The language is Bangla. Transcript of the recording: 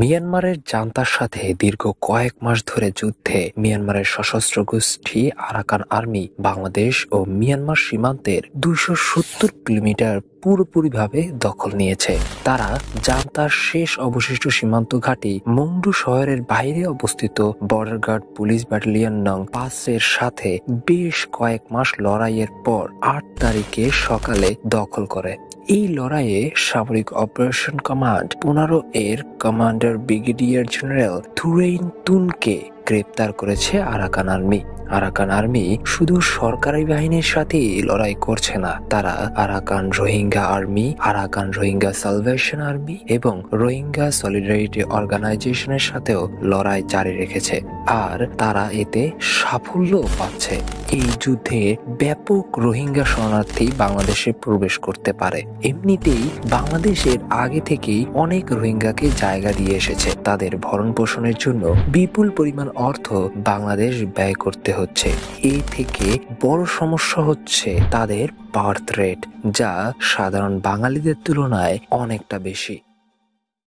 মিয়ানমারের জান্তার সাথে দীর্ঘ কয়েক মাস ধরে যুদ্ধে মিয়ানমারের সশস্ত্র গোষ্ঠী আরাকান আর্মি বাংলাদেশ ও মিয়ানমার সীমান্তের ২৭০ কিলোমিটার পুরোপুরিভাবে দখল নিয়েছে। তারা জান্তার শেষ অবশিষ্ট সীমান্ত ঘাঁটি মংডু শহরের বাইরে অবস্থিত বর্ডার গার্ড পুলিশ ব্যাটালিয়ন নং ৫-এর সাথে বেশ কয়েক মাস লড়াইয়ের পর ৮ তারিখে সকালে দখল করে। এই লড়াইয়ে সামরিক অপারেশন কমান্ড ১৫-এর কমান্ডার ব্রিগেডিয়ার জেনারেল থুরেইন তুনকে গ্রেপ্তার করেছে আরাকান আর্মি। আরাকান আর্মি শুধু সরকারি বাহিনীর সাথেই লড়াই করছে না, তারা Arakan Rohingya army, Arakan Rohingya salvation army এবং রোহিঙ্গা সলিডারিটি অর্গানাইজেশনের সাথেও লড়াই জারি রেখেছে, আর তারা এতে সাফল্য পাচ্ছে। এই যুদ্ধে ব্যাপক রোহিঙ্গা শরণার্থী বাংলাদেশে প্রবেশ করতে পারে। এমনিতেই বাংলাদেশের আগে থেকেই অনেক রোহিঙ্গাকে জায়গা দিয়ে এসেছে। তাদের ভরণ পোষণের জন্য বিপুল পরিমাণ অর্থ বাংলাদেশ ব্যয় করতে হচ্ছে। এই থেকে বড় সমস্যা হচ্ছে তাদের বার্থ রেট, যা সাধারণ বাঙালিদের তুলনায় অনেকটা বেশি।